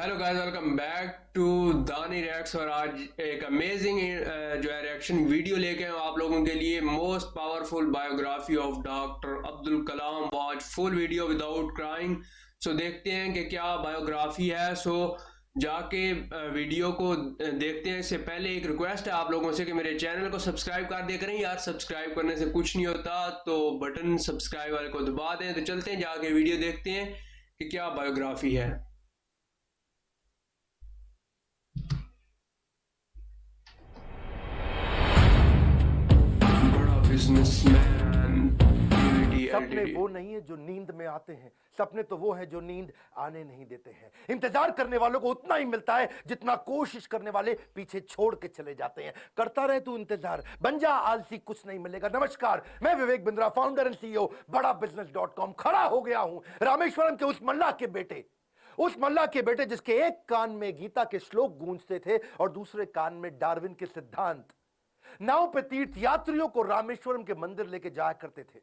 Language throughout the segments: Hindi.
Hello guys, welcome back to Dani reacts. और आज एक अमेजिंग जो है रिएक्शन वीडियो लेके आए आप लोगों के लिए। Most powerful biography of doctor Abdul Kalam. Watch full video without crying. So देखते हैं कि क्या बायोग्राफी है। सो जाके वीडियो को देखते हैं। इससे पहले एक रिक्वेस्ट है आप लोगों से कि मेरे चैनल को सब्सक्राइब कर दिया करें यार। सब्सक्राइब करने से कुछ नहीं होता, तो बटन सब्सक्राइब वाले को दबा दें। तो चलते हैं जाके वीडियो देखते हैं कि क्या बायोग्राफी है। बड़ा बिजनेसमैन, पीवीटी सपने एलटीडी। वो नहीं है जो नींद में आते हैं, सपने तो वो है जो नींद आने नहीं देते हैं। इंतजार करने वालों को उतना ही मिलता है जितना कोशिश करने वाले पीछे छोड़ के चले जाते हैं। करता रहे तू इंतजार, बन जा आलसी, कुछ नहीं मिलेगा। नमस्कार, मैं Vivek Bindra, founder and CEO बड़ा बिजनेस.com। खड़ा हो गया हूं रामेश्वरम के उस मल्लाह के बेटे, उस मल्लाह के बेटे जिसके एक कान में गीता के श्लोक गूंजते थे और दूसरे कान में डार्विन के सिद्धांत। नाव पे तीर्थ यात्रियों को रामेश्वरम के मंदिर लेके जाया करते थे,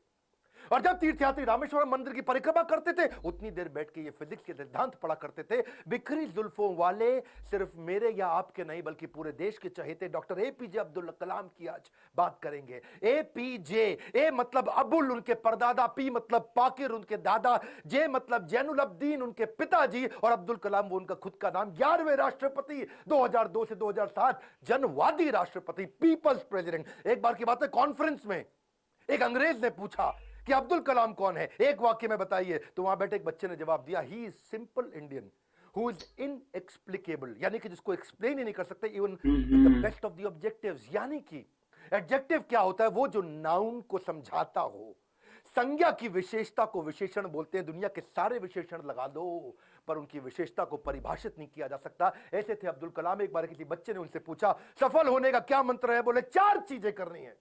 और जब तीर्थयात्री रामेश्वरम मंदिर की परिक्रमा करते थे उतनी देर बैठ के ये फिजिक्स के सिद्धांत पढ़ा करते थे। बिखरी जुल्फों वाले सिर्फ मेरे या आपके नहीं बल्कि पूरे देश के चहेते डॉक्टर एपीजे अब्दुल कलाम की आज बात करेंगे। एपीजे, ए मतलब अबुल उनके परदादा, पी मतलब पाकिर उनके दादा, जे मतलब जैनुल अब्दीन उनके पिताजी, और अब्दुल कलाम वो उनका खुद का नाम। 11वें राष्ट्रपति, 2002 से 2007 जनवादी राष्ट्रपति, पीपल्स प्रेसिडेंट। एक बार की बात है, कॉन्फ्रेंस में एक अंग्रेज ने पूछा कि अब्दुल कलाम कौन है, एक वाक्य में बताइए। तो वहां बैठे एक बच्चे ने जवाब दिया, he is simple Indian who is inexplicable, यानी कि जिसको एक्सप्लेन ही नहीं कर सकते even the best of the objectives. यानी कि एडजेक्टिव क्या होता है? वो जो नाउन को समझाता हो। संज्ञा की विशेषता को विशेषण बोलते हैं। दुनिया के सारे विशेषण लगा दो पर उनकी विशेषता को परिभाषित नहीं किया जा सकता। ऐसे थे अब्दुल कलाम। एक बार किसी बच्चे ने उनसे पूछा, सफल होने का क्या मंत्र है? बोले, 4 चीजें करनी है,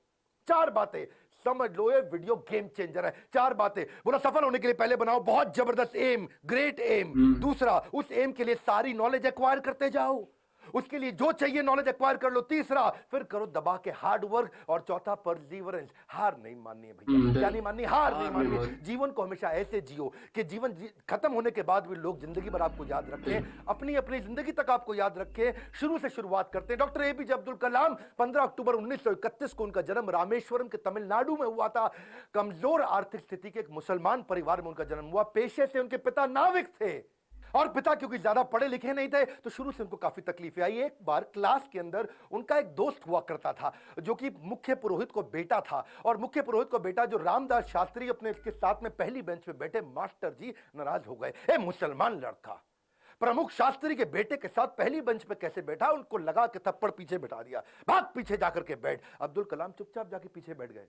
4 बातें। समझ लो ये वीडियो गेम चेंजर है। 4 बातें। बोला, सफल होने के लिए पहले बनाओ बहुत जबरदस्त एम, ग्रेट एम। दूसरा, उस एम के लिए सारी नॉलेज एक्वायर करते जाओ, उसके लिए जो चाहिए नॉलेज एक्वायर कर लो। तीसरा, फिर करो दबा के हार्ड वर्क। और चौथा, परसिवरेंस, हार नहीं माननी है भैया। क्या नहीं माननी? हार नहीं माननी। जीवन को हमेशा ऐसे जियो कि जीवन खत्म होने के बाद भी लोग जिंदगी भर आपको याद रखें, अपनी अपनी जिंदगी तक आपको याद रखें। शुरू से शुरुआत करते हैं। डॉक्टर एपीजे अब्दुल कलाम, 15 अक्टूबर 1931 को उनका जन्म रामेश्वरम के तमिलनाडु में हुआ था। कमजोर आर्थिक स्थिति के एक मुसलमान परिवार में उनका जन्म हुआ। पेशे से उनके पिता नाविक थे, और पिता क्योंकि ज्यादा पढ़े लिखे नहीं थे तो शुरू से उनको काफी तकलीफें आई। एक बार क्लास के अंदर उनका एक दोस्त हुआ करता था जो कि मुख्य पुरोहित को बेटा था, और मुख्य पुरोहित को बेटा जो रामदास शास्त्री अपने इसके साथ में पहली बेंच पे बैठे, मास्टर जी नाराज हो गए। ए मुसलमान लड़का प्रमुख शास्त्री के बेटे के साथ पहली बेंच पे कैसे बैठा? उनको लगा कि थप्पड़ पीछे बैठा दिया, भाग पीछे जाकर के बैठ। अब्दुल कलाम चुपचाप जाके पीछे बैठ गए।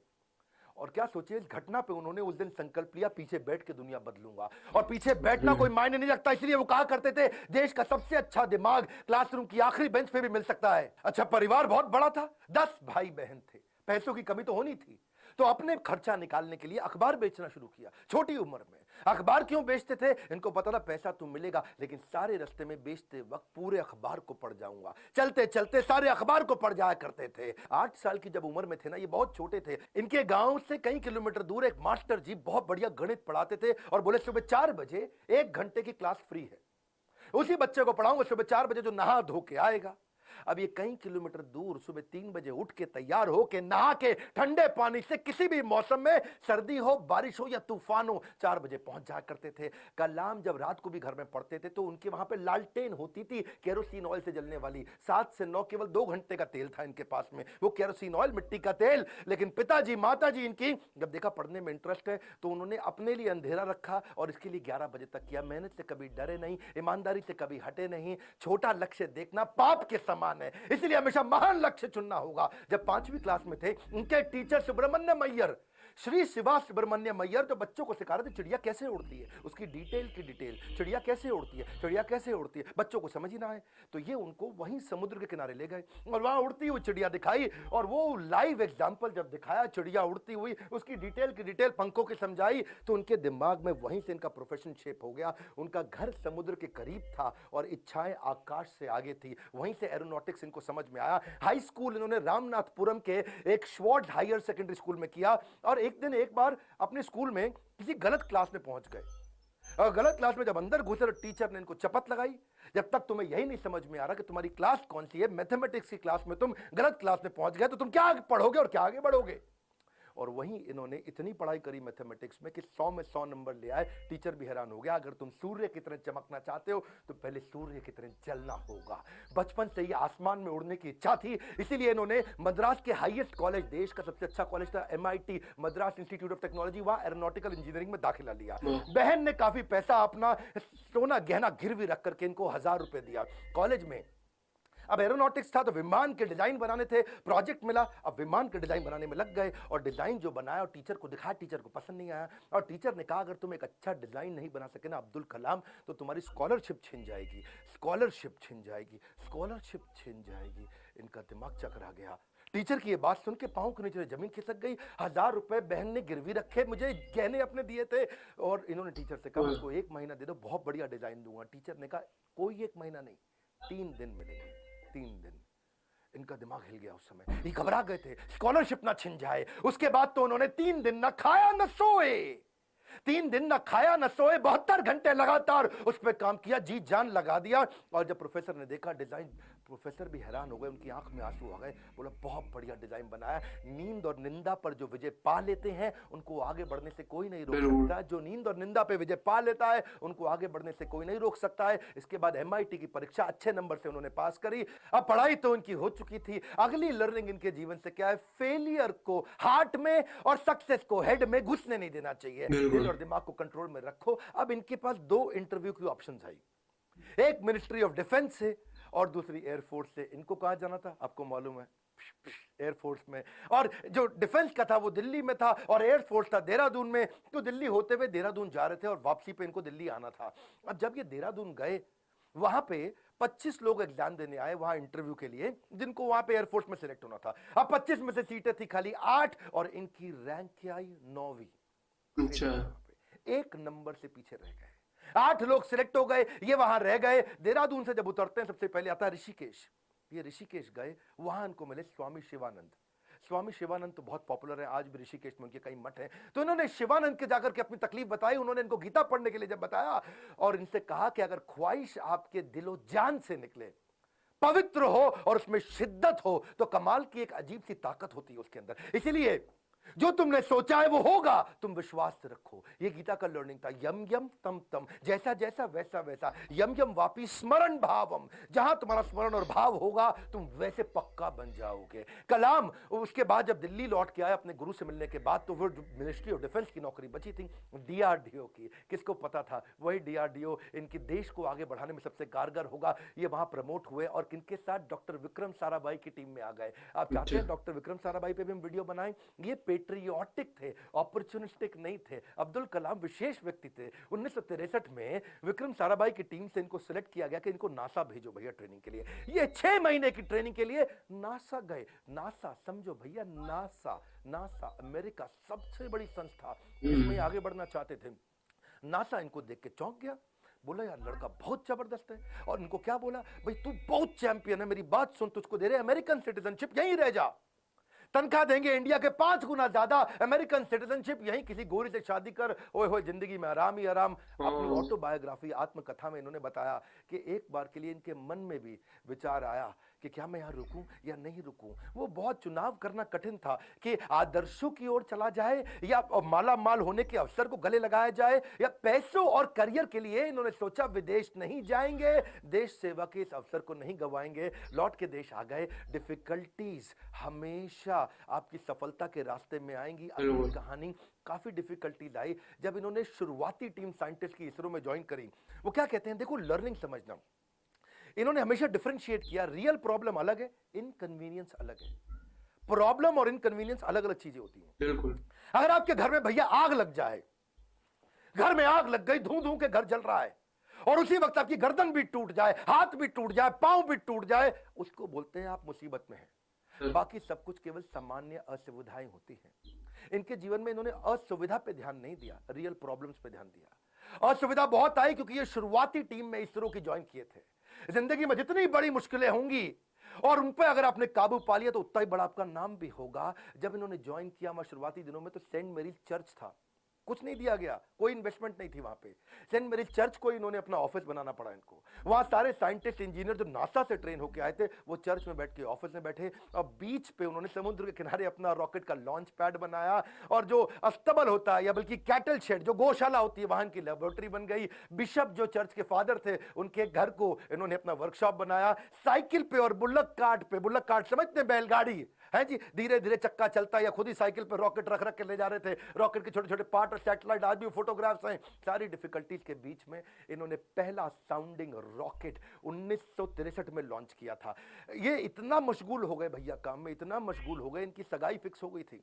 और क्या सोचिए, इस घटना पे उन्होंने उस दिन संकल्प लिया, पीछे बैठ के दुनिया बदलूंगा। और पीछे बैठना कोई मायने नहीं रखता, इसलिए वो कहा करते थे, देश का सबसे अच्छा दिमाग क्लासरूम की आखिरी बेंच पे भी मिल सकता है। अच्छा, परिवार बहुत बड़ा था, 10 भाई बहन थे, पैसों की कमी तो होनी थी। तो अपने खर्चा निकालने के लिए अखबार बेचना शुरू किया छोटी उम्र में। अखबार क्यों बेचते थे? इनको पता था पैसा तो मिलेगा, लेकिन सारे रास्ते में बेचते वक्त पूरे अखबार को पढ़ जाऊंगा। चलते चलते सारे अखबार को पढ़ जाया करते थे। 8 साल की जब उम्र में थे ना, ये बहुत छोटे थे, इनके गांव से कई किलोमीटर दूर एक मास्टर जी बहुत बढ़िया गणित पढ़ाते थे, और बोले सुबह 4 बजे 1 घंटे की क्लास फ्री है, उसी बच्चे को पढ़ाऊंगा सुबह 4 बजे जो नहा धो के आएगा। अब ये कई किलोमीटर दूर सुबह 3 बजे उठ के तैयार हो के नहा के ठंडे पानी से किसी भी मौसम में, सर्दी हो बारिश हो या तूफान हो, 4 बजे पहुंच जाया करते थे। कलाम जब रात को भी घर में पढ़ते थे तो उनके वहां पे लालटेन होती थी, केरोसिन ऑयल से जलने वाली। 7 से 9 केवल 2 घंटे का तेल था इनके पास में, वो केरोसिन ऑयल, मिट्टी का तेल। लेकिन पिताजी माताजी इनकी जब देखा पढ़ने में इंटरेस्ट है तो उन्होंने अपने लिए अंधेरा रखा और इसके लिए 11 बजे तक किया। मेहनत से कभी डरे नहीं, ईमानदारी से कभी हटे नहीं। छोटा लक्ष्य देखना पाप के समान है, इसलिए हमेशा महान लक्ष्य चुनना होगा। जब 5वीं क्लास में थे, उनके टीचर सुब्रमण्यम अय्यर, श्री शिवा सुब्रमण्यम अय्यर, जो बच्चों को सिखा रहे थे चिड़िया कैसे उड़ती है, उसकी डिटेल की डिटेल, चिड़िया कैसे उड़ती है, चिड़िया कैसे उड़ती है, बच्चों को समझ ही ना आए तो ये उनको वहीं समुद्र के किनारे ले गए और वहां उड़ती हुई चिड़िया दिखाई। और वो लाइव एग्जाम्पल जब दिखाया चिड़िया उड़ती हुई, उसकी डिटेल की डिटेल पंखों की समझाई, तो उनके दिमाग में वहीं से इनका प्रोफेशन शेप हो गया। उनका घर समुद्र के करीब था और इच्छाएं आकाश से आगे थी, वहीं से एरोनॉटिक्स इनको समझ में आया। हाई स्कूल इन्होंने रामनाथपुरम के एक श्वार्ट्ज हायर सेकेंडरी स्कूल में किया, और एक दिन एक बार अपने स्कूल में किसी गलत क्लास में पहुंच गए। और गलत क्लास में जब अंदर घुसे तो टीचर ने इनको चपत लगाई, जब तक तुम्हें यही नहीं समझ में आ रहा कि तुम्हारी क्लास कौन सी है, मैथमेटिक्स की क्लास में तुम गलत क्लास में पहुंच गए तो तुम क्या आगे पढ़ोगे और क्या आगे बढ़ोगे। और वहीं इन्होंने इतनी पढ़ाई करी मैथमेटिक्स में कि 100 में 100 नंबर ले आए। टीचर भी हैरान हो गया। अगर तुम सूर्य की तरह चमकना चाहते हो तो पहले सूर्य की तरह जलना होगा। बचपन से ही आसमान में उड़ने की इच्छा थी, इसीलिए इन्होंने मद्रास के हाईएस्ट कॉलेज, देश का सबसे अच्छा कॉलेज था MIT, Madras institute of technology, वहां एरोनॉटिकल इंजीनियरिंग में दाखिला लिया। बहन ने काफी पैसा अपना सोना गहना गिरवी रख करके इनको 1000 रुपए दिया। कॉलेज में अब एरोनॉटिक्स था तो विमान के डिजाइन बनाने थे, प्रोजेक्ट मिला, अब विमान के डिजाइन बनाने में लग गए और डिजाइन जो बनाया और टीचर को दिखाया, टीचर को पसंद नहीं आया और टीचर ने कहा अगर तुम एक अच्छा डिजाइन नहीं बना सके ना अब्दुल कलाम तो तुम्हारी स्कॉलरशिप छिन जाएगी, स्कॉलरशिप छिन जाएगी, स्कॉलरशिप छिन जाएगी। इनका दिमाग चकरा गया। टीचर की ये बात सुन के पांव के नीचे जमीन खिसक गई। 1000 रुपए बहन ने गिरवी रखे, मुझे गहने अपने दिए थे और इन्होंने टीचर से कहा मुझको 1 महीना दे दो, बहुत बढ़िया डिजाइन दूंगा। टीचर ने कहा कोई 1 महीना नहीं, 3 दिन मिलेंगे, 3 दिन। इनका दिमाग हिल गया। उस समय ये घबरा गए थे स्कॉलरशिप ना छिन जाए। उसके बाद तो उन्होंने 3 दिन ना खाया ना सोए, 3 दिन ना खाया ना सोए, 72 घंटे लगातार उस पर काम किया, जी जान लगा दिया। और जब प्रोफेसर ने देखा डिजाइन, प्रोफेसर भी हैरान हो गए, उनकी आंख में आंसू आ गए। बोला बहुत बढ़िया डिजाइन बनाया। नींद और निंदा पर जो विजय पा लेते हैं उनको आगे बढ़ने से कोई नहीं रोक सकता। जो नींद और निंदा पे विजय पा लेता है उनको आगे बढ़ने से कोई नहीं रोक सकता है। इसके बाद MIT की परीक्षा अच्छे नंबर से उन्होंने पास करी। अब पढ़ाई तो उनकी हो चुकी थी। अगली लर्निंग इनके जीवन से क्या है, फेलियर को हार्ट में और सक्सेस को हेड में घुसने नहीं देना चाहिए। दिल और दिमाग को कंट्रोल में रखो। अब इनके पास 2 इंटरव्यू की ऑप्शंस आई, एक मिनिस्ट्री ऑफ डिफेंस से और दूसरी एयरफोर्स से। इनको कहां जाना था आपको मालूम है, एयरफोर्स में। और जो डिफेंस का था वो दिल्ली में था और एयरफोर्स था देहरादून में। तो दिल्ली होते हुए देहरादून जा रहे थे और वापसी पे इनको दिल्ली आना था। अब जब ये देहरादून गए वहां पे 25 लोग एग्जाम देने आए वहां इंटरव्यू के लिए, जिनको वहां पे एयरफोर्स में सिलेक्ट होना था। अब 25 में से सीटें थी खाली 8 और इनकी रैंक क्या आई, 9वीं। अच्छा, 1 नंबर से पीछे रह गए। 8 लोग सिलेक्ट हो गए, ये वहां रह गए। देहरादून से जब उतरते हैं सबसे पहले आता है ऋषिकेश। ये ऋषिकेश गए, वहां इनको मिले स्वामी शिवानंद। स्वामी शिवानंद तो बहुत पॉपुलर है, आज भी ऋषिकेश में उनके कई मठ हैं। तो इन्होंने शिवानंद के जाकर के अपनी तकलीफ बताई। उन्होंने इनको गीता पढ़ने के लिए जब बताया और इनसे कहा कि अगर ख्वाहिश आपके दिलो जान से निकले, पवित्र हो और उसमें शिद्दत हो तो कमाल की एक अजीब सी ताकत होती है उसके अंदर। इसीलिए जो तुमने सोचा है वो होगा, तुम विश्वास रखो। ये गीता का लर्निंग था। यम यम तम तम, जैसा जैसा वैसा वैसा। यम यम वापी स्मरण भावम, जहां तुम्हारा स्मरण और भाव होगा तुम वैसे पक्का बन जाओगे। कलाम उसके बाद जब दिल्ली लौट के आए अपने गुरु से मिलने के बाद, तो वो मिनिस्ट्री ऑफ डिफेंस की नौकरी बची थी DRDO की। किसको पता था वही DRDO इनके देश को आगे बढ़ाने में सबसे कारगर होगा। ये वहां प्रमोट हुए और किनके साथ, डॉक्टर विक्रम साराभाई की टीम में आ गए। आप चाहते हैं डॉक्टर विक्रम साराभाई पे भी हम वीडियो बनाएं। ये पेट्रियोटिक थे, अपॉर्चुनिस्टिक नहीं थे। अब्दुल कलाम विशेष व्यक्ति थे। 1963 में विक्रम साराभाई की टीम से इनको सिलेक्ट किया गया कि इनको नासा भेजो भैया ट्रेनिंग के लिए। ये 6 महीने की ट्रेनिंग के लिए नासा गए। नासा समझो भैया, नासा अमेरिका सबसे बड़ी संस्था, इसमें आगे बढ़ना चाहते थे। नासा इनको देख के चौंक गया, बोला यार लड़का बहुत जबरदस्त है। और इनको क्या बोला, भाई तू बहुत चैंपियन है, मेरी बात सुन, तुझको दे रहे अमेरिकन सिटीजनशिप, यहीं रह जा, तनख्वाह देंगे इंडिया के 5 गुना ज्यादा, अमेरिकन सिटीजनशिप, यहीं किसी गोरी से शादी कर, ओए होए जिंदगी में आराम ही आराम। अपनी ऑटोबायोग्राफी आत्मकथा में इन्होंने बताया कि एक बार के लिए इनके मन में भी विचार आया कि क्या मैं यहां रुकूं या नहीं रुकूं। वो बहुत चुनाव करना कठिन था कि आदर्शों की ओर चला जाए या माला माल होने के अवसर को गले लगाया जाए, या पैसों और करियर के लिए इन्होंने सोचा विदेश नहीं जाएंगे, देश सेवा के इस अवसर को नहीं गवाएंगे। लौट के देश आ गए। डिफिकल्टीज हमेशा आपकी सफलता के रास्ते में आएंगी। अगली कहानी, काफी डिफिकल्टीज आई जब इन्होंने शुरुआती टीम साइंटिस्ट की इसरो में ज्वाइन करी। वो क्या कहते हैं, देखो लर्निंग समझना, इन्होंने हमेशा डिफरेंशिएट किया। रियल प्रॉब्लम अलग है, इनकन्वीनियंस अलग है। प्रॉब्लम और इनकन्वीनियंस अलग अलग चीजें होती हैं। बिल्कुल। अगर आपके घर में भैया आग लग जाए, घर में आग लग गई, धू धू के घर जल रहा है और उसी वक्त आपकी गर्दन भी टूट जाए, हाथ भी टूट जाए, पांव भी टूट जाए, उसको बोलते हैं आप मुसीबत में हैं। बाकी सब कुछ केवल सामान्य असुविधाएं होती हैं। इनके जीवन में इन्होंने असुविधा पे ध्यान नहीं दिया, रियल प्रॉब्लम्स पे ध्यान दिया। असुविधा बहुत आई क्योंकि ये शुरुआती टीम में इसरो की ज्वाइन किए थे। जिंदगी में जितनी बड़ी मुश्किलें होंगी और उन पर अगर आपने काबू पा लिया तो उतना ही बड़ा आपका नाम भी होगा। जब इन्होंने ज्वाइन किया शुरुआती दिनों में, तो सेंट मेरी चर्च था, कुछ नहीं दिया गया, कोई इन्वेस्टमेंट नहीं थी वहां पे। सेंट मेरी चर्च को इन्होंने अपना ऑफिस बनाना पड़ा इनको। वहां सारे साइंटिस्ट इंजीनियर जो नासा से ट्रेन होकर आए थे वो चर्च में बैठ के ऑफिस में बैठे, और बीच पे उन्होंने समुद्र के किनारे अपना रॉकेट का लॉन्च पैड बनाया, और जो अस्तबल होता है या बल्कि कैटल शेड जो गौशाला होती है वहां की लेबोरेटरी बन गई। बिशप जो चर्च के फादर थे उनके घर को इन्होंने अपना वर्कशॉप बनाया। साइकिल पे और बुल्लक कार्ट समझते हैं, बैलगाड़ी है जी, धीरे धीरे चक्का चलता है, या खुद ही साइकिल पे रॉकेट रख रख के ले जा रहे थे, रॉकेट के छोटे छोटे पार्ट और सैटेलाइट, आज भी फोटोग्राफ्स हैं। सारी डिफिकल्टीज के बीच में इन्होंने पहला साउंडिंग रॉकेट 1963 में लॉन्च किया था। ये इतना मशगूल हो गए भैया काम में, इतना मशगूल हो गए, इनकी सगाई फिक्स हो गई थी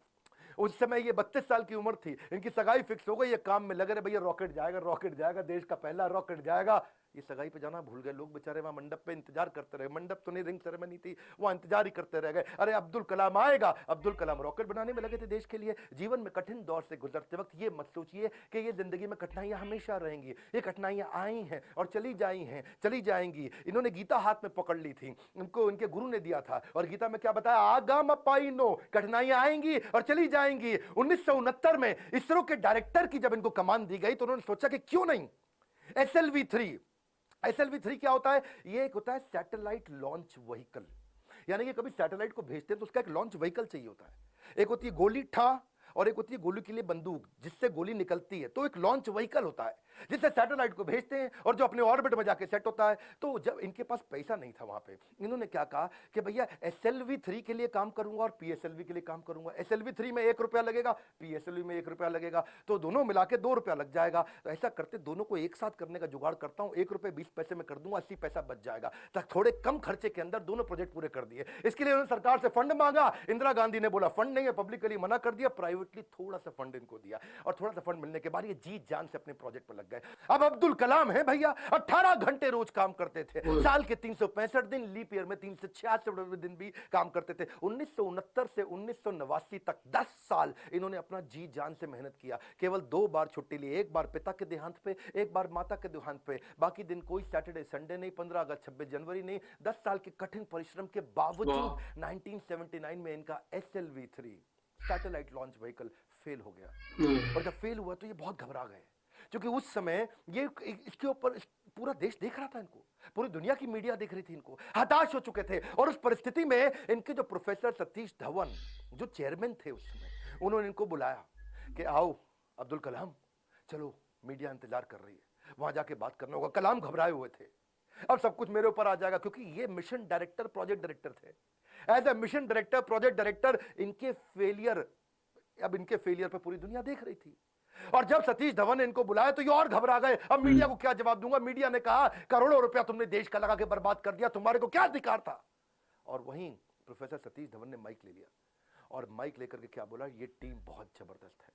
उस समय, ये 32 साल की उम्र थी, इनकी सगाई फिक्स हो गई, ये काम में लगे रहे, भैया रॉकेट जाएगा, देश का पहला रॉकेट जाएगा। ये सगाई पे जाना भूल गए लोग बेचारे, वहां मंडप पे इंतजार करते रहे, मंडप तो नहीं, रिंग सेरेमनी थी, वहां इंतजार ही करते रह गए। अरे अब्दुल कलाम आएगा, अब्दुल कलाम रॉकेट बनाने में लगे थे देश के लिए। जीवन में कठिन दौर से गुजरते वक्त ये मत सोचिए कि ये जिंदगी में कठिनाइयां हमेशा रहेंगी, ये कठिनाइयां आई हैं और चली जाएंगी। इन्होंने गीता हाथ में पकड़ ली थी, इनको इनके गुरु ने दिया था, और गीता में क्या बताया, आगाम पाइनो, कठिनाइयां आएंगी और चली जाएंगी। 1969 में इसरो के डायरेक्टर की जब इनको कमान दी गई तो उन्होंने सोचा कि क्यों नहीं SLV3 क्या होता है, ये एक होता है सैटेलाइट लॉन्च व्हीकल, यानी कि कभी सैटेलाइट को भेजते हैं तो उसका एक लॉन्च व्हीकल चाहिए होता है। एक होती है गोली ठा और एक होती है गोली के लिए बंदूक जिससे गोली निकलती है, तो एक लॉन्च व्हीकल होता है जिससे सैटेलाइट को भेजते हैं और जो अपने ऑर्बिट में जाके सेट होता है। तो जब इनके पास पैसा नहीं था वहां पे, इन्होंने क्या कहा कि भैया SLV3 के लिए काम करूंगा और PSLV के लिए काम करूंगा। SLV3 में 1 रुपया लगेगा, PSLV में 1 रुपया लगेगा, तो दोनों मिला के 2 रुपया लग जाएगा। तो ऐसा करते दोनों को एक साथ करने का जुगाड़ करता हूं, 1 रुपये 20 पैसे में कर दूंगा, 80 पैसा बच जाएगा। तक थोड़े कम खर्चे के अंदर दोनों प्रोजेक्ट पूरे कर दिए। इसके लिए उन्होंने सरकार से फंड मांगा, इंदिरा गांधी ने बोला फंड नहीं है, पब्लिकली मना कर दिया, प्राइवेटली थोड़ा सा फंड इनको दिया, और थोड़ा सा फंड मिलने के बाद ये जी जान से अपने प्रोजेक्ट पर लग गए। अब अब्दुल कलाम है भैया, 18 घंटे रोज काम करते थे, साल के 365 दिन, लीप ईयर में 366 दिन भी काम करते थे। 1969 से 1989 तक 10 साल इन्होंने अपना जी जान से मेहनत किया। केवल 2 बार छुट्टी ली, एक बार पिता के देहांत पे, एक बार माता के देहांत पे, बाकी दिन कोई सैटरडे संडे नहीं, 15 अगस्त 26 जनवरी नहीं। 10 साल के कठिन परिश्रम के बावजूद 1979 में इनका SLV3 satellite launch vehicle fail हो गया। और जब फेल हुआ तो ये बहुत घबरा गए, क्योंकि उस समय ये इसके ऊपर पूरा देश देख रहा था इनको, पूरी दुनिया की मीडिया देख रही थी इनको, हताश हो चुके थे। और उस परिस्थिति में इनके जो प्रोफेसर सतीश धवन जो चेयरमैन थे उस समय, उन्होंने इनको बुलाया कि आओ अब्दुल कलाम, चलो मीडिया इंतजार कर रही है, वहां जाके बात करना होगा। कलाम घबराए हुए थे, अब सब कुछ मेरे ऊपर आ जाएगा, क्योंकि ये मिशन डायरेक्टर प्रोजेक्ट डायरेक्टर थे। As a mission director project director इनके फेलियर पे पूरी दुनिया देख रही थी। और जब सतीश धवन ने इनको बुलाया तो ये और घबरा गए, अब मीडिया को क्या जवाब दूंगा। मीडिया ने कहा करोड़ों रुपया तुमने देश का लगा के बर्बाद कर दिया, तुम्हारे को क्या अधिकार था। और वहीं प्रोफेसर सतीश धवन ने माइक ले लिया और माइक लेकर के क्या बोला, ये टीम बहुत जबरदस्त है,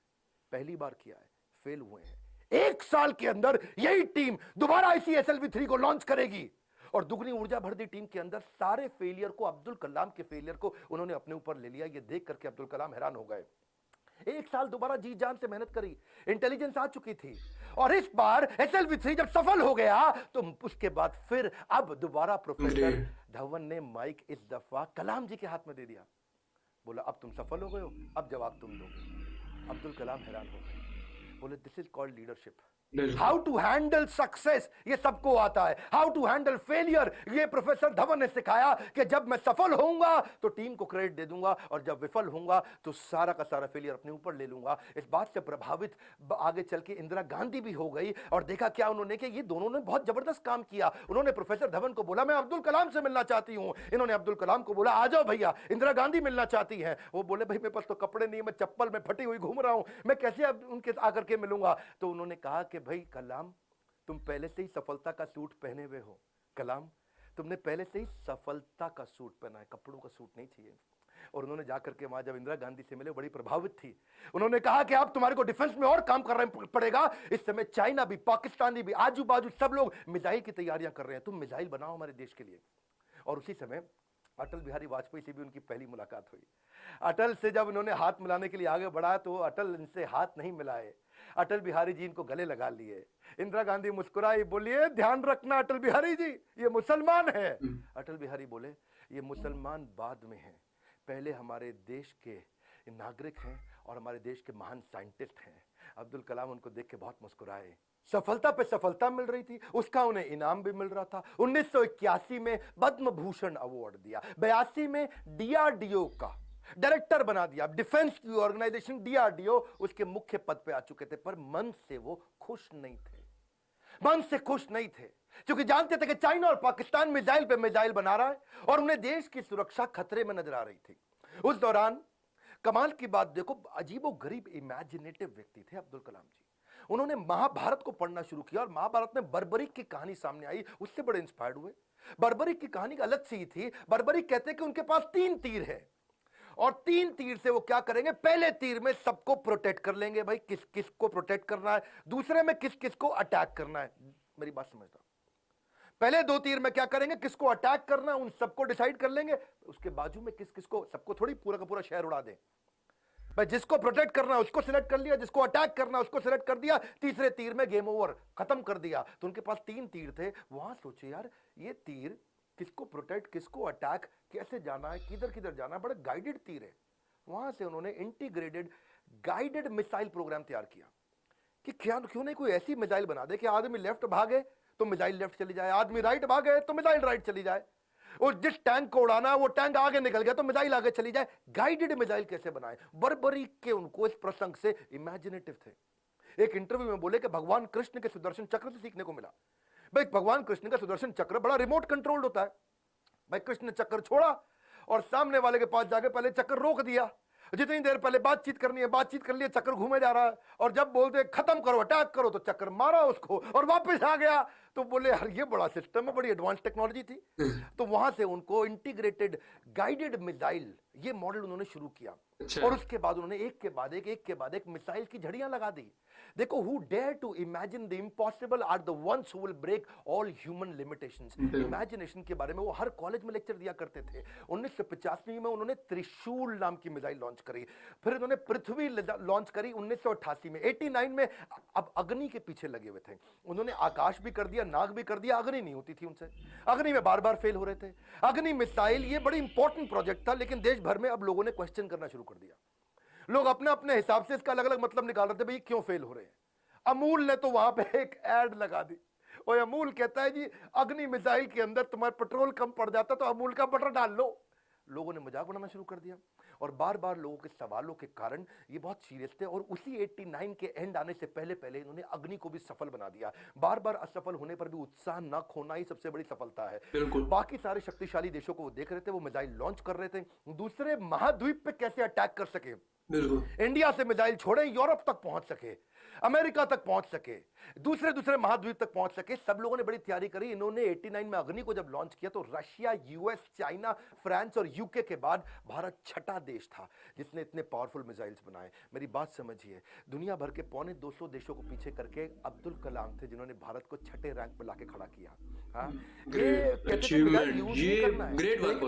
पहली बार किया है, फेल हुए हैं, 1 साल के अंदर यही टीम दोबारा इसी SLV3 को लॉन्च करेगी। और दुगनी ऊर्जा भर दी टीम के अंदर। सारे फेलियर को, अब्दुल कलाम के फेलियर को उन्होंने अपने ऊपर ले लिया। ये देख करके अब्दुल कलाम हैरान हो गए। 1 साल दोबारा जी जान से मेहनत करी, इंटेलिजेंस आ चुकी थी, और इस बार SLV3 जब सफल हो गया तो उसके बाद फिर अब दोबारा प्रोफेसर धवन ने माइक इस दफा कलाम जी के हाथ में दे दिया। बोला अब तुम सफल हो गए हो, अब जवाब तुम दोगे। अब्दुल कलाम हैरान हो गए, बोले this is called leadership. How to handle success ये सबको आता है, हाउ टू हैंडल फेलियर ये प्रोफेसर धवन ने सिखाया कि जब मैं सफल होऊंगा तो टीम को क्रेडिट दे दूंगा, और जब विफल होऊंगा तो सारा का सारा फेलियर अपने ऊपर ले लूंगा। इस बात से प्रभावित आगे चल के इंदिरा गांधी भी हो गई, और देखा क्या उन्होंने कि ये दोनों ने बहुत जबरदस्त काम किया। उन्होंने प्रोफेसर धवन को बोला मैं अब्दुल कलाम से मिलना चाहती हूं, इन्होंने अब्दुल कलाम को बोला आ जाओ भैया, इंदिरा गांधी मिलना चाहती है। वो बोले भाई मेरे पास तो कपड़े नहीं, मैं चप्पल में फटी हुई घूम रहा हूं, मैं कैसे अब उनके आकर के मिलूंगा। तो उन्होंने कहा कि भाई कलाम तुम पहले से ही सफलता का सूट पहने हुए हो, कलाम तुमने पहले से ही सफलता का सूट पहना है, कपड़ों का सूट नहीं चाहिए। और उन्होंने जाकर के वहां जब इंदिरा गांधी से मिले बड़ी प्रभावित थी। उन्होंने कहा कि अब तुम्हारे को डिफेंस में और काम करना पड़ेगा। इस समय चाइना भी, पाकिस्तानी भी, आजू बाजू सब लोग मिसाइल की तैयारियां कर रहे हैं, तुम मिसाइल बनाओ हमारे देश के लिए। और उसी समय अटल बिहारी वाजपेयी से भी उनकी पहली मुलाकात हुई। अटल से जब उन्होंने हाथ मिलाने के लिए आगे बढ़ा तो अटल इनसे हाथ नहीं मिलाए, अटल बिहारी जी इनको गले लगा लिए। इंदिरा गांधी मुस्कुराई, बोलिए ध्यान रखना अटल बिहारी जी ये मुसलमान है। अटल बिहारी बोले ये मुसलमान बाद में है, पहले हमारे देश के नागरिक हैं और हमारे देश के महान साइंटिस्ट हैं। अब्दुल कलाम उनको देख के बहुत मुस्कुराए। सफलता पे सफलता मिल रही थी, उसका उन्हें इनाम भी मिल रहा था। 1981 में पद्म भूषण अवार्ड दिया, 82 में डीआरडीओ का डायरेक्टर बना दिया। डिफेंस की ऑर्गेनाइजेशन डीआरडीओ उसके मुख्य पद पे आ चुके थे, पर मन से वो खुश नहीं थे। मन से खुश नहीं थे क्योंकि जानते थे कि चाइना और पाकिस्तान मिसाइल पे मिसाइल बना रहा है और उन्हें देश की सुरक्षा खतरे में नजर आ रही थी। उस दौरान कमाल की बात देखो, अजीबो गरीब इमेजिनेटिव व्यक्ति थे अब्दुल कलाम जी। उन्होंने महाभारत को पढ़ना शुरू किया और महाभारत में बर्बरीक की कहानी सामने आई, उससे बड़े इंस्पायर्ड हुए। बर्बरीक की कहानी अलग सी थी। बर्बरीक कहते हैं कि उनके पास 3 तीर है और 3 तीर से वो क्या करेंगे, पहले तीर में सबको प्रोटेक्ट कर लेंगे, भाई किस किस को प्रोटेक्ट करना है, दूसरे में किस किस को अटैक करना है। मेरी बात समझना, पहले 2 तीर में क्या करेंगे, किसको अटैक करना उन सबको डिसाइड कर लेंगे, उसके बाजू में किस किस को, सबको थोड़ी पूरा का पूरा शहर उड़ा दें। भाई जिसको प्रोटेक्ट करना है उसको सिलेक्ट कर लिया, जिसको अटैक करना है उसको सिलेक्ट कर दिया, तीसरे तीर में गेम ओवर, खत्म कर दिया। तो उनके पास 3 तीर थे। वहां सोचे यार ये तीर किसको प्रोटेक्ट, किसको अटैक, कैसे जाना है, किधर किधर जाना है, बड़ा गाइडेड तीर है। वहां से उन्होंने इंटीग्रेटेड गाइडेड मिसाइल प्रोग्राम तैयार किया कि क्यों नहीं कोई ऐसी मिसाइल बना दे कि आदमी लेफ्ट भागे तो मिसाइल लेफ्ट चली जाए, आदमी राइट भागे तो मिसाइल राइट चली जाए, और जिस टैंक को उड़ाना है वो टैंक आगे निकल गया तो मिसाइल आगे चली जाए। गाइडेड मिसाइल कैसे बनाए, बर्बरीक के उनको इस प्रसंग से इमेजिनेटिव थे। एक इंटरव्यू में बोले कि भगवान कृष्ण के सुदर्शन चक्र से सीखने को मिला। भाई भगवान कृष्ण का सुदर्शन चक्र बड़ा रिमोट कंट्रोल्ड होता है। भाई कृष्ण ने चक्कर छोड़ा और सामने वाले के पास जाके पहले चक्कर रोक दिया, जितनी देर पहले बातचीत करनी है बातचीत कर लिया, चक्कर घूमे जा रहा है, और जब बोलते खत्म करो अटैक करो तो चक्कर मारा उसको और वापस आ गया। तो बोले यार ये बड़ा सिस्टम है, बड़ी एडवांस टेक्नोलॉजी थी। तो वहां से उनको इंटीग्रेटेड गाइडेड मिसाइल ये मॉडल उन्होंने शुरू किया। और उसके बाद उन्होंने एक के बाद एक मिसाइल की झड़ियां लगा दी। देखो, who dare to imagine the impossible are the ones who will break all human limitations. Imagination के बारे में वो हर कॉलेज में लेक्चर दिया करते थे। 1985 में उन्होंने त्रिशूल नाम की मिसाइल लॉन्च करी, फिर उन्होंने पृथ्वी लॉन्च करी 1988 में। 89 में अब अग्नि के पीछे लगे हुए थे, उन्होंने आकाश भी कर दिया, नाग भी कर दिया, अग्नि नहीं होती थी उनसे, अग्नि में बार बार फेल हो रहे थे। अग्नि मिसाइल ये बड़ी इंपॉर्टेंट प्रोजेक्ट था, लेकिन देश भर में अब लोगों ने क्वेश्चन करना शुरू कर दिया। लोग अपने अपने हिसाब से इसका अलग अलग मतलब निकाल रहे थे, भाई क्यों फेल हो रहे हैं। अमूल ने तो वहां पे एक एड लगा दी, और अमूल कहता है जी अग्नि मिसाइल के अंदर तुम्हारा पेट्रोल कम पड़ जाता तो अमूल का बटर डाल लो। लोगों ने मजाक बनाना शुरू कर दिया, और बार बार लोगों के सवालों के कारण ये बहुत सीरियस थे। और उसी 89 के एंड आने से पहले पहले इन्होंने अग्नि को भी सफल बना दिया। बार बार असफल होने पर भी उत्साह न खोना ही सबसे बड़ी सफलता है। बाकी सारे शक्तिशाली देशों को वो देख रहे थे, वो मिसाइल लॉन्च कर रहे थे, दूसरे महाद्वीप पे कैसे अटैक कर सके, इंडिया से मिसाइल छोड़े यूरोप तक पहुंच सके, अमेरिका तक पहुंच सके, दूसरे महाद्वीप तक पहुंच सके। सब लोगों ने बड़ी तैयारी करी। इन्होंने 89 में अग्नि को जब लॉन्च किया तो रशिया, यूएस, चाइना, फ्रांस और यूके के बाद भारत छठा देश था जिसने इतने पावरफुल मिसाइल्स बनाए। मेरी बात समझिए, दुनिया भर के 250 देशों को पीछे करके अब्दुल कलाम थे जिन्होंने भारत को छठे रैंक पर लाके खड़ा किया। हाँ,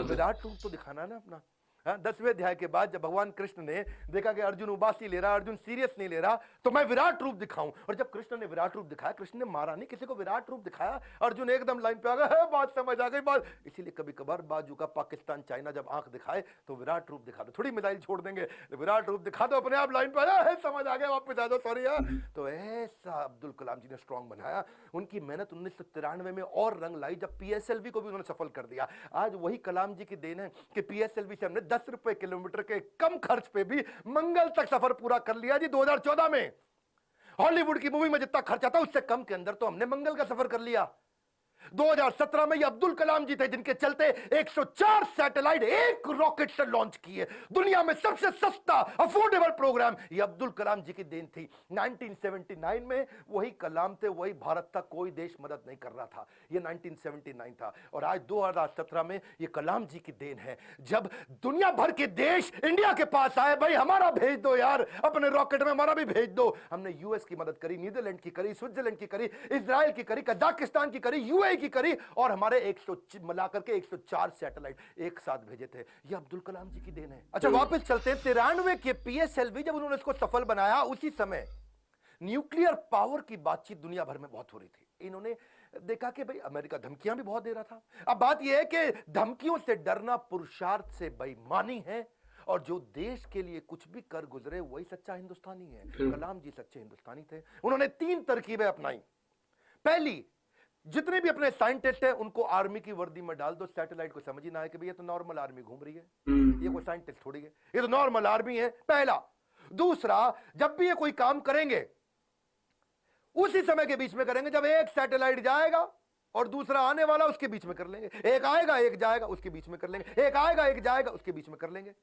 विराट रूप तो दिखाना है ना अपना। 10वें अध्याय के बाद जब भगवान कृष्ण ने देखा कि अर्जुन उबासी ले रहा, अर्जुन सीरियस नहीं ले रहा, तो मैं विराट रूप दिखाऊं। और जब कृष्ण ने विराट रूप दिखाया, कृष्ण ने मारा नहीं, किसी को विराट रूप दिखाया, अर्जुन एकदम लाइन पे आ गया, बात समझ आ गई बात। इसीलिए कभी कभार बाजू का पाकिस्तान चाइना जब आंख दिखाए तो विराट रूप दिखा दो, थोड़ी मिसाइल छोड़ देंगे, विराट रूप दिखा दो, अपने आप लाइन पे आ, समझ आ गया, वापस आ जाओ, सॉरी यार। तो ऐसा अब्दुल कलाम जी ने स्ट्रॉन्ग बनाया। उनकी मेहनत 1993 में और रंग लाई जब पीएसएलवी को भी उन्होंने सफल कर दिया। आज वही कलाम जी की देन है कि पीएसएलवी से हमने 10 रुपए किलोमीटर के कम खर्च पे भी मंगल तक सफर पूरा कर लिया जी। 2014 में हॉलीवुड की मूवी में जितना खर्चा था उससे कम के अंदर तो हमने मंगल का सफर कर लिया। 2017 में ये अब्दुल कलाम जी थे जिनके चलते 104 सैटेलाइट एक रॉकेट से लॉन्च किए। दुनिया में सबसे सस्ता अफोर्डेबल प्रोग्राम ये अब्दुल कलाम जी की देन थी। 1979 में वही कलाम थे, वही भारत था, कोई देश मदद नहीं कर रहा था। ये 1979 था, और आज 2017 में ये कलाम जी की देन है जब दुनिया भर के देश इंडिया के पास आए, भाई हमारा भेज दो यार, अपने रॉकेट में हमारा भी भेज दो। हमने यूएस की मदद करी, नीदरलैंड की करी, स्विट्जरलैंड की करी, इजराइल की करी, कजाकिस्तान की करी, यूएई की करी, और हमारे 100 मिलाकर के 104 सैटेलाइट एक साथ भेजे थे। ये अब्दुल कलाम जी की देन है। अच्छा वापस चलते हैं 93 के पीएसएलवी जब उन्होंने इसको सफल बनाया, उसी समय न्यूक्लियर पावर की बातचीत दुनिया भर में बहुत हो रही थी। इन्होंने देखा कि भाई अमेरिका धमकियां भी बहुत दे रहा था। अब बात यह है कि धमकियों से डरना पुरुषार्थ से बेईमानी है, और जो देश के लिए कुछ भी कर गुजरे वही सच्चा हिंदुस्तानी है। कलाम जी सच्चे हिंदुस्तानी थे। उन्होंने 3 तरकीबें अपनाई। पहली, जितने भी अपने साइंटिस्ट हैं उनको आर्मी की वर्दी में डाल दो, सैटेलाइट को समझ ही ना आए कि भैया तो नॉर्मल आर्मी घूम रही है, ये कोई साइंटिस्ट थोड़ी है, ये तो नॉर्मल आर्मी है, पहला। दूसरा, जब भी ये कोई काम करेंगे उसी समय के बीच में करेंगे जब एक सैटेलाइट जाएगा और दूसरा आने वाला, उसके बीच में कर लेंगे। एक आएगा एक जाएगा, उसके बीच में कर लेंगे। एक आएगा एक जाएगा, उसके बीच में कर लेंगे।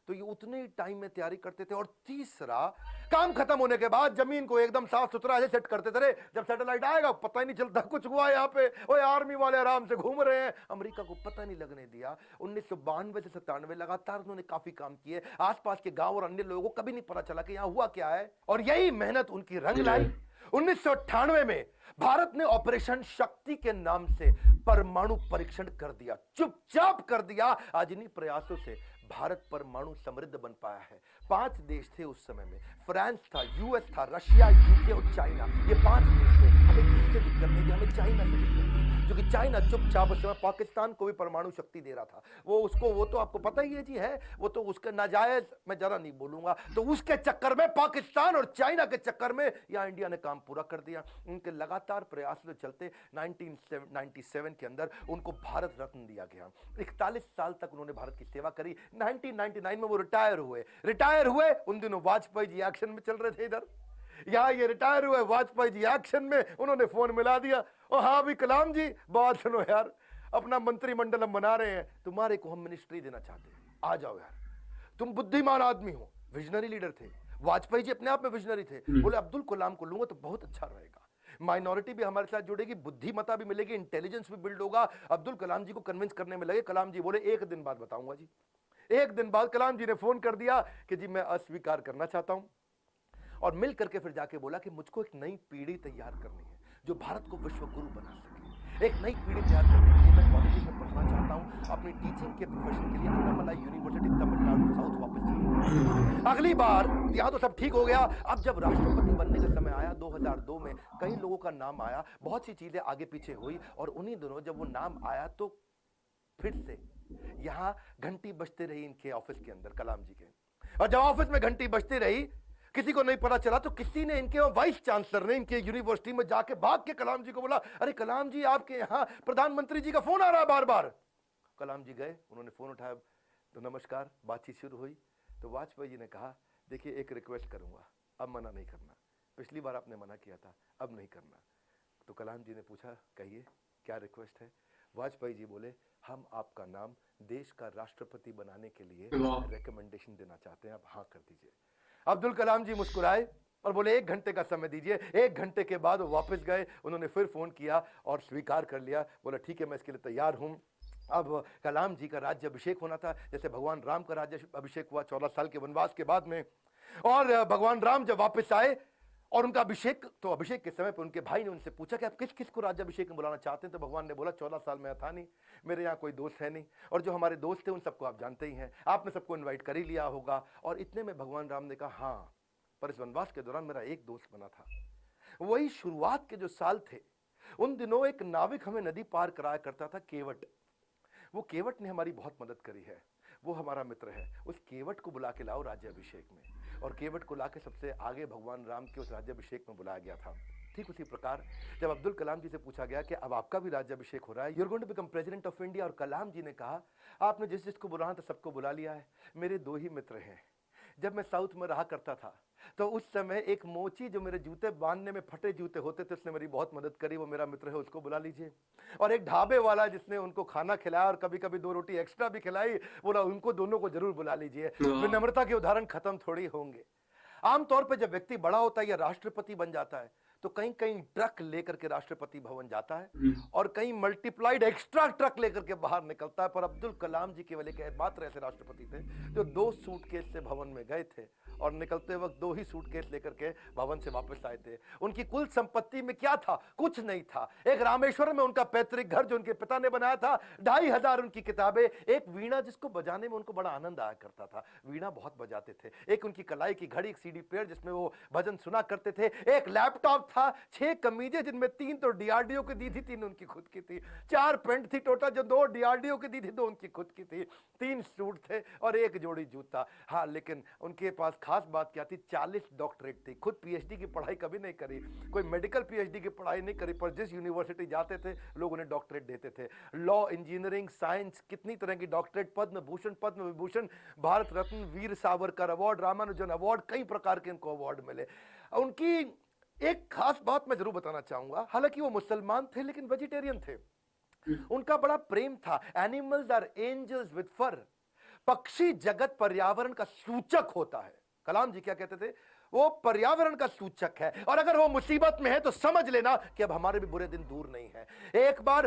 तो ये उतने ही टाइम में तैयारी करते थे। और तीसरा, काम खत्म होने के बाद जमीन को एकदम साफ सुथरा ऐसे सेट करते थे, जब सैटेलाइट आएगा पता ही नहीं चलता कुछ हुआ यहाँ पे, ओए आर्मी वाले आराम से घूम रहे हैं। अमेरिका को पता नहीं लगने दिया। 1992 से 97 लगातार उन्होंने काफी काम किए। आसपास के गांव और अन्य लोगों को कभी नहीं पता चला कि यहाँ हुआ क्या है, और यही मेहनत उनकी रंग लाई। 1998 में भारत ने ऑपरेशन शक्ति के नाम से परमाणु परीक्षण कर दिया, चुपचाप कर दिया। आज इन्हीं प्रयासों से भारत परमाणु समृद्ध बन पाया है। 5 देश थे उस समय में, फ्रांस था, यूएस था, रशिया, यूके और चाइना। ये 5 देश थे। हमें किससे दिक्कत नहीं थी, हमें चाइना से दिक्कत थी, क्योंकि चाइना चुपचाप उस समय पाकिस्तान को भी परमाणु शक्ति दे रहा था। वो तो आपको पता ही है जी, है वो तो उसका नाजायज, मैं जरा नहीं बोलूंगा, तो उसके चक्कर में, पाकिस्तान और चाइना के चक्कर में यहाँ इंडिया ने काम पूरा कर दिया। उनके लगातार प्रयास के चलते 1997 के अंदर उनको भारत रत्न दिया गया। 41 साल तक उन्होंने भारत की सेवा करी। 1999 में वो रिटायर हुए। उन दिनों वाजपेयी जी एक्शन में चल रहे थे इधर, यहां ये रिटायर हुए, वाजपेयी जी एक्शन में, उन्होंने फोन मिला दिया, और हाँ भी कलाम जी बात सुनो यार, अपना मंत्रिमंडल हम बना रहे हैं, तुम्हारे को हम मिनिस्ट्री देना चाहते हैं, आ जाओ यार, तुम बुद्धिमान आदमी हो। विजनरी लीडर थे वाजपेयी जी, अपने आप में विजनरी थे। बोले अब्दुल कलाम को लूंगा तो बहुत अच्छा रहेगा, माइनॉरिटी भी हमारे साथ जुड़ेगी, बुद्धिमता भी मिलेगी, इंटेलिजेंस भी बिल्ड होगा। अब्दुल कलाम जी को कन्विंस करने में लगे। कलाम जी बोले 1 दिन बाद बताऊंगा जी। 1 दिन बाद कलाम जी ने फोन कर दिया कि जी मैं अस्वीकार करना चाहता हूं, और मिल करके फिर जाके बोला कि मुझको एक नई पीढ़ी तैयार करनी है जो भारत को विश्व गुरु बना सके। एक नई पीढ़ी तैयार करने के लिए मैं कॉलेज में पढ़ना चाहता हूं, अपनी टीचिंग के प्रोफेशन के लिए अन्नामलाई यूनिवर्सिटी तमिलनाडु साउथ वापस चलूंगा। अगली बार यहाँ तो सब ठीक हो गया। अब जब राष्ट्रपति बनने का समय आया 2002 में, कई लोगों का नाम आया, बहुत सी चीजें आगे पीछे हुई, और उन्हीं दिनों जब वो नाम आया तो फिर से यहाँ घंटी बजते रही इनके ऑफिस के अंदर, कलाम जी के। और जब ऑफिस में घंटी बजती रही, किसी को नहीं पता चला, तो किसी ने, इनके वाइस चांसलर ने इनके यूनिवर्सिटी में जाके भाग के कलाम जी को बोला, अरे कलाम जी आपके यहाँ प्रधानमंत्री जी का फोन आ रहा है बार बार। कलाम जी गए, उन्होंने फोन उठाया, तो नमस्कार, बातचीत शुरू हुई। तो वाजपेयी जी ने कहा, देखिए एक रिक्वेस्ट करूंगा, अब मना नहीं करना, पिछली बार आपने मना किया था, अब नहीं करना। तो कलाम जी ने पूछा, कहिए क्या रिक्वेस्ट है। वाजपेयी जी बोले, हम आपका नाम देश का राष्ट्रपति बनाने के लिए रिकमेंडेशन देना चाहते हैं, आप हाँ कर दीजिए। अब्दुल कलाम जी मुस्कुराए और बोले 1 घंटे का समय दीजिए। 1 घंटे के बाद वो वापस गए, उन्होंने फिर फोन किया और स्वीकार कर लिया। बोला ठीक है, मैं इसके लिए तैयार हूं। अब कलाम जी का राज्य अभिषेक होना था, जैसे भगवान राम का राज्य अभिषेक हुआ 14 साल के वनवास के बाद में। और भगवान राम जब वापस आए और उनका अभिषेक, तो अभिषेक के समय पर उनके भाई ने उनसे पूछा कि आप किस किस को राज्य अभिषेक में बुलाना चाहते हैं। तो भगवान ने बोला 14 साल में था नहीं, मेरे यहाँ कोई दोस्त है नहीं, और जो हमारे दोस्त थे उन सबको आप जानते ही हैं, आपने सबको इनवाइट कर ही लिया होगा। और इतने में भगवान राम ने कहा, हाँ पर इस वनवास के दौरान मेरा एक दोस्त बना था। वही शुरुआत के जो साल थे, उन दिनों एक नाविक हमें नदी पार कराया करता था, केवट। वो केवट ने हमारी बहुत मदद करी है, वो हमारा मित्र है। उस केवट को बुला के लाओ राज्य अभिषेक में। और केवट को लाके सबसे आगे भगवान राम के उस राज्याभिषेक में बुलाया गया था। ठीक उसी प्रकार जब अब्दुल कलाम जी से पूछा गया कि अब आपका भी राज्याभिषेक हो रहा है, you are going to become president of India, और कलाम जी ने कहा, आपने जिस जिसको बुलाना था सबको बुला लिया है, मेरे 2 ही मित्र हैं। जब मैं साउथ में रहा करता था तो उस समय एक मोची जो मेरे जूते बांधने में फटे जूते होते थे, उसने मेरी बहुत मदद करी, वो मेरा मित्र है, उसको बुला लीजिए। और एक ढाबे वाला जिसने उनको खाना खिलाया और कभी कभी 2 रोटी एक्स्ट्रा भी खिलाई, बोला उनको दोनों को जरूर बुला लीजिए। विनम्रता के उदाहरण खत्म थोड़ी होंगे। आमतौर पर जब व्यक्ति बड़ा होता है या राष्ट्रपति बन जाता है तो कहीं कहीं ट्रक लेकर के राष्ट्रपति भवन जाता है और कहीं मल्टीप्लाइड एक्स्ट्रा ट्रक लेकर के बाहर निकलता है। पर अब्दुल कलाम जी केवल एक मात्र ऐसे राष्ट्रपति थे जो 2 सूटकेस से भवन में गए थे और निकलते वक्त 2 ही सूटकेस लेकर के भवन से वापस आए थे। उनकी कुल संपत्ति में क्या था? कुछ नहीं था। एक रामेश्वर में उनका पैतृक घर जो उनके पिता ने बनाया था, 2500 उनकी किताबें, एक वीणा जिसको बजाने में उनको बड़ा आनंद आया करता था, वीणा बहुत बजाते थे, एक उनकी कलाई की घड़ी, एक सीडी प्लेयर जिसमें वो भजन सुना करते थे, एक लैपटॉप था, 6 कमीजें जिनमें 3 तो डीआरडीओ की दी थी, 3 उनकी खुद की थी, 4 पैंट थी टोटल जो 2 डीआरडीओ की दी थी, 2 उनकी खुद की थी, 3 सूट थे और 1 जोड़ी जूता। हाँ, लेकिन उनके पास खास बात क्या थी, 40 डॉक्टरेट थी। खुद पीएचडी की पढ़ाई कभी नहीं करी, कोई मेडिकल पीएचडी की पढ़ाई नहीं करी, पर जिस यूनिवर्सिटी जाते थे लोग उन्हें डॉक्टरेट देते थे। लॉ, इंजीनियरिंग, साइंस, कितनी तरह की doctorate, Padma Bhushan, Padma Vibhushan, Bharat Ratna, Veer Savarkar award, Ramanujan award, कई प्रकार के इनको अवार्ड मिले। उनकी एक खास बात मैं जरूर बताना चाहूंगा, हालांकि वो मुसलमान थे लेकिन वेजिटेरियन थे। उनका बड़ा प्रेम था, एनिमल्स आर एंजल्स विद फर। पक्षी जगत पर्यावरण का सूचक होता है। कलाम जी क्या कहते थे, वो पर्यावरण का सूचक है, और अगर वो मुसीबत में है तो समझ लेना कि अब हमारे भी बुरे दिन दूर नहीं है। एक बार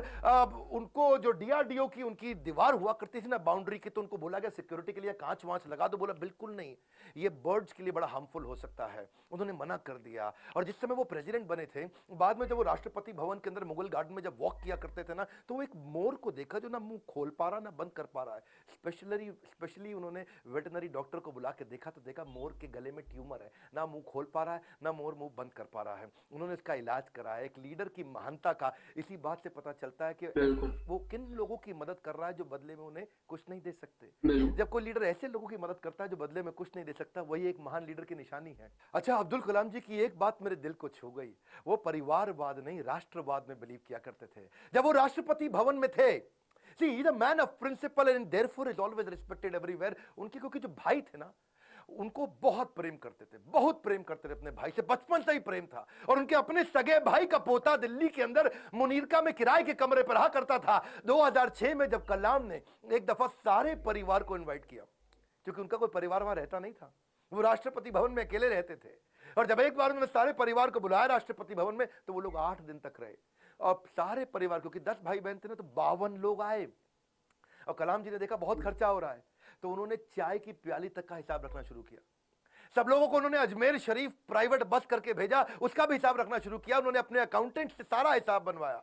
उनको जो डीआरडीओ की उनकी दीवार हुआ करती थी ना बाउंड्री की, तो उनको बोला गया सिक्योरिटी के लिए कांच वांच लगा दो, बोला बिल्कुल नहीं, ये बर्ड्स के लिए बड़ा हार्मफुल हो सकता है, उन्होंने मना कर दिया। और जिस समय वो प्रेसिडेंट बने थे, बाद में जब वो राष्ट्रपति भवन के अंदर मुगल गार्डन में जब वॉक किया करते थे ना, तो वो एक मोर को देखा जो ना मुंह खोल पा रहा ना बंद कर पा रहा है। स्पेशली उन्होंने वेटनरी डॉक्टर को बुला के देखा, तो देखा मोर के गले में ट्यूमर है, ना मुंह खोल पा रहा है ना मोर मुंह बंद कर पा रहा है। उन्होंने इसका इलाज कराया। एक लीडर की महानता का इसी बात से पता चलता है कि वो किन लोगों की मदद कर रहा है जो बदले में उन्हें कुछ नहीं दे सकते। जब कोई लीडर ऐसे लोगों की मदद करता है जो बदले में कुछ नहीं दे सकता, वही एक महान लीडर की निशानी है। अच्छा, अब्दुल कलाम जी की एक बात मेरे दिल को छू गई, वो परिवारवाद नहीं राष्ट्रवाद में बिलीव किया करते थे। जब वो राष्ट्रपति भवन में थे, See, he's a man of principle and therefore is always respected everywhere. उनके क्योंकि जो भाई थे ना, उनको बहुत प्रेम करते थे, बहुत प्रेम करते थे अपने भाई से, बचपन से ही प्रेम था। और उनके अपने सगे भाई का पोता दिल्ली के अंदर मुनीरका में किराए के कमरे पर रहा करता था। 2006 में जब कलाम ने एक दफा सारे परिवार को इनवाइट किया, क्योंकि उनका कोई परिवार वहां रहता नहीं था, वो राष्ट्रपति भवन में अकेले रहते थे, और जब एक बार उन्होंने सारे परिवार को बुलाया राष्ट्रपति भवन में, तो वो लोग 8 दिन तक रहे। और सारे परिवार, क्योंकि 10 भाई बहन थे ना, तो 52 लोग आए। और कलाम जी ने देखा बहुत खर्चा हो रहा है, तो उन्होंने चाय की प्याली तक का हिसाब रखना शुरू किया। सब लोगों को उन्होंने अजमेर शरीफ प्राइवेट बस करके भेजा, उसका भी हिसाब रखना शुरू किया। उन्होंने अपने अकाउंटेंट से सारा हिसाब बनवाया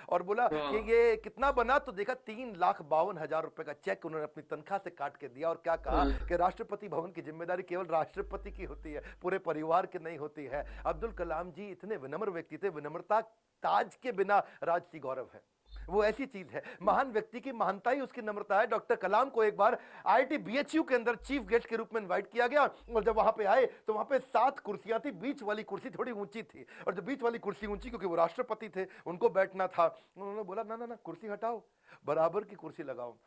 और बोला कि ये कितना बना, तो देखा 3,52,000 रुपए का चेक उन्होंने अपनी तनख्वाह से काट के दिया। और क्या कहा कि राष्ट्रपति भवन की जिम्मेदारी केवल राष्ट्रपति की होती है, पूरे परिवार की नहीं होती है। अब्दुल कलाम जी इतने विनम्र व्यक्ति थे, विनम्रता ताज के बिना राजसी गौरव है, वो ऐसी चीज है। महान व्यक्ति की महानता ही उसकी नम्रता है। डॉक्टर कलाम को एक बार आईआईटी बीएचयू के अंदर चीफ गेस्ट के रूप में इनवाइट किया गया, और जब वहां पे आए तो वहां पे 7 कुर्सियां थी, बीच वाली कुर्सी थोड़ी ऊंची थी, और जो बीच वाली कुर्सी ऊंची क्योंकि वो राष्ट्रपति थे, उनको बैठना था। उन्होंने बोला ना ना ना, कुर्सी हटाओ, बराबर की कुर्सी लगाओ।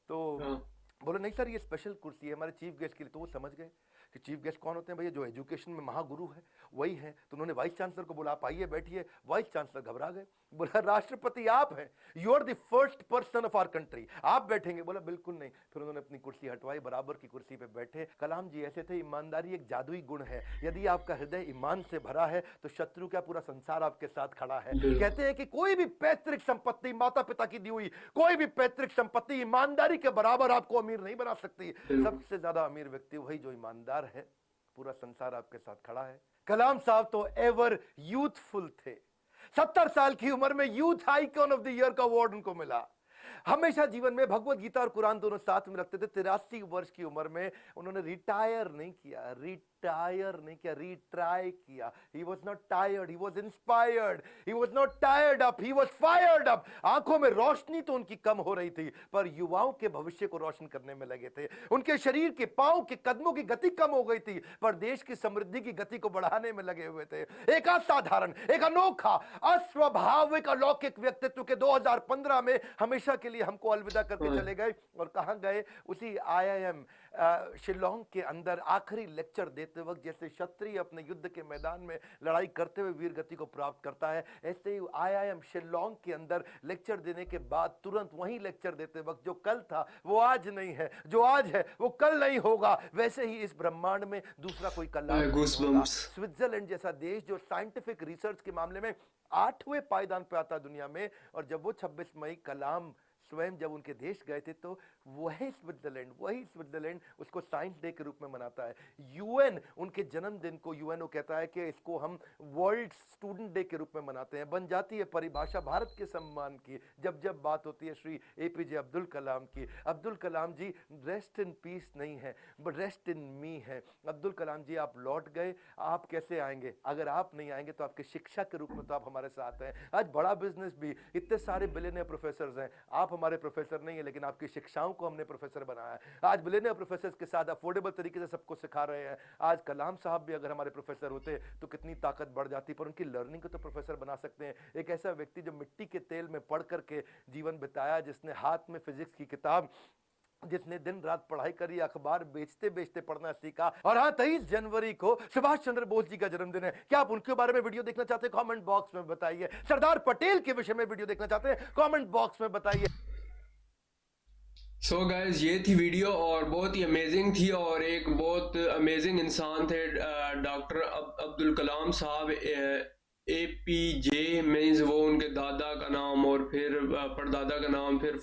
तो बोले नहीं सर, ये स्पेशल कुर्सी है हमारे चीफ गेस्ट के लिए। तो वो समझ गए कि चीफ गेस्ट कौन होते हैं भैया, जो एजुकेशन में महागुरु है वही है। तो उन्होंने वाइस चांसलर को बोला, आप आइए बैठिए। वाइस चांसलर घबरा गए, बोला राष्ट्रपति आप हैं, you are the first person of our country, आप बैठेंगे। बोला बिल्कुल नहीं। फिर उन्होंने अपनी कुर्सी हटवाई, बराबर की कुर्सी पे बैठे। कलाम जी ऐसे थे, ईमानदारी एक जादुई गुण है, यदि आपका हृदय ईमान से भरा है तो शत्रु का पूरा संसार आपके साथ खड़ा है। कहते हैं कि कोई भी पैतृक संपत्ति, माता पिता की दी हुई कोई भी पैतृक संपत्ति ईमानदारी के बराबर आपको अमीर नहीं बना सकती। सबसे ज्यादा अमीर व्यक्ति वही जो ईमानदार है, पूरा संसार आपके साथ खड़ा है। कलाम साहब तो एवर यूथफुल थे। 70 साल की उम्र में youth icon of the year का अवार्ड उनको मिला। हमेशा जीवन में भगवत गीता और कुरान दोनों साथ में रखते थे। 83 वर्ष की उम्र में उन्होंने रिटायर नहीं किया, रिट्राई किया। He was not tired, he was inspired, he was not tired up, he was fired up। आंखों में रोशनी तो उनकी कम हो रही थी, पर युवाओं के भविष्य को रोशन करने में लगे थे। उनके शरीर के पांव के कदमों की गति कम हो गई थी, पर देश की समृद्धि की गति को बढ़ाने में लगे हुए थे। एक असाधारण, एक अनोखा, अस्वाभाविक, अलौकिक व्यक्तित्व के 2015 में हमेशा के लिए हमको अलविदा करके चले गए। और कहां गए? उसी IIM शिलोंग के अंदर आखिरी लेक्चर देते वक्त, जैसे क्षत्रिय अपने युद्ध के मैदान में लड़ाई करते हुए वीर गति को प्राप्त करता है, ऐसे ही IIM शिलोंग के अंदर लेक्चर देने के बाद तुरंत वहीं लेक्चर देते वक्त, जो कल था वो आज नहीं है, जो आज है वो कल नहीं होगा, वैसे ही इस ब्रह्मांड में दूसरा कोई कल्याण नहीं होगा। स्विट्जरलैंड जैसा देश जो साइंटिफिक रिसर्च के मामले में 8वें पायदान पे आता दुनिया में, और जब वो 26 मई कलाम स्वयं जब उनके देश गए थे तो वही स्विट्जरलैंड उसको साइंस डे के रूप में मनाता है। यूएन उनके जन्मदिन को यूएनओ कहता है कि इसको हम वर्ल्ड स्टूडेंट डे के रूप में मनाते हैं। बन जाती है परिभाषा भारत के सम्मान की जब जब बात होती है श्री एपीजे अब्दुल कलाम की। अब्दुल कलाम जी रेस्ट इन पीस नहीं है बट रेस्ट इन मी है। अब्दुल कलाम जी आप लौट गए, आप कैसे आएंगे? अगर आप नहीं आएंगे तो आपके शिक्षा के रूप में तो आप हमारे साथ हैं। आज बड़ा बिजनेस भी, इतने सारे बिलियनियर प्रोफेसर हैं, आप हमारे प्रोफेसर नहीं है लेकिन आपकी शिक्षाओं को हमने प्रोफेसर बनाया है। आज बिलियनियर प्रोफेसर के साथ अफोर्डेबल तरीके से सबको सिखा रहे हैं। आज कलाम साहब भी अगर हमारे प्रोफेसर होते तो कितनी ताकत बढ़ जाती, पर उनकी लर्निंग को तो प्रोफेसर बना सकते हैं। एक ऐसा व्यक्ति जो मिट्टी के तेल में पढ़ करके जीवन बिताया, जिसने हाथ में फिजिक्स की किताब, जिसने दिन रात पढ़ाई करी, अखबार बेचते बेचते पढ़ना सीखा। और हाँ, 23 जनवरी को सुभाष चंद्र बोस जी का जन्मदिन है। क्या आप उनके बारे में वीडियो देखना चाहते हैं? कमेंट बॉक्स में बताइए। सरदार पटेल के विषय में वीडियो देखना चाहते हैं? कमेंट बॉक्स में बताइए। सो गाइज, ये थी वीडियो और बहुत ही अमेजिंग थी और एक बहुत अमेजिंग इंसान थे डॉक्टर अब्दुल कलाम साहब। एपीजे मीन्स वो उनके दादा का नाम और फिर परदादा का नाम, फिर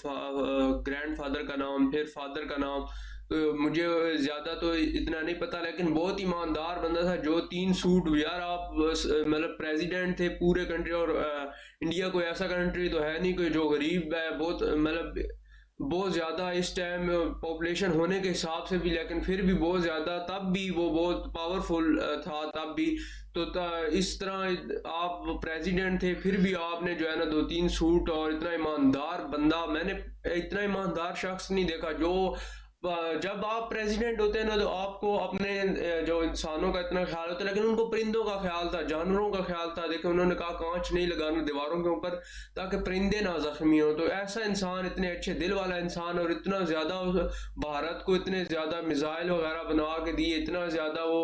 ग्रैंडफादर का नाम, फिर फादर का नाम। तो मुझे ज़्यादा तो इतना नहीं पता, लेकिन बहुत ईमानदार बंदा था। जो 3 सूट, यार आप मतलब प्रेसिडेंट थे पूरे कंट्री, और इंडिया कोई ऐसा कंट्री तो है नहीं कोई जो गरीब है, बहुत मतलब बहुत ज़्यादा इस टाइम पॉपुलेशन होने के हिसाब से भी, लेकिन फिर भी बहुत ज़्यादा, तब भी वो बहुत पावरफुल था तब भी। तो इस तरह आप प्रेसिडेंट थे, फिर भी आपने जो है ना 2-3 सूट, और इतना ईमानदार बंदा, मैंने इतना ईमानदार शख्स नहीं देखा। जो जब आप प्रेसिडेंट होते हैं ना तो आपको अपने जो इंसानों का इतना ख्याल होता है, लेकिन उनको परिंदों का ख्याल था, जानवरों का ख्याल था। देखो उन्होंने कहा कांच नहीं लगाना दीवारों के ऊपर ताकि परिंदे ना जख्मी हो। तो ऐसा इंसान, इतने अच्छे दिल वाला इंसान, और इतना ज़्यादा भारत को इतने ज़्यादा मिसाइल वगैरह बना के दिए, इतना ज़्यादा वो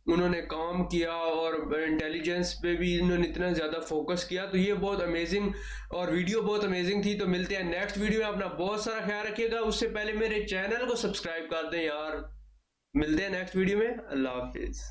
उन्होंने काम किया, और इंटेलिजेंस पे भी उन्होंने इतना ज़्यादा फोकस किया। तो ये बहुत अमेजिंग और वीडियो बहुत अमेजिंग थी। तो मिलते हैं नेक्स्ट वीडियो में। अपना बहुत सारा ख्याल रखिएगा। उससे पहले मेरे चैनल को सब्सक्राइब कर दें यार। मिलते हैं नेक्स्ट वीडियो में। अल्लाह हाफिज़।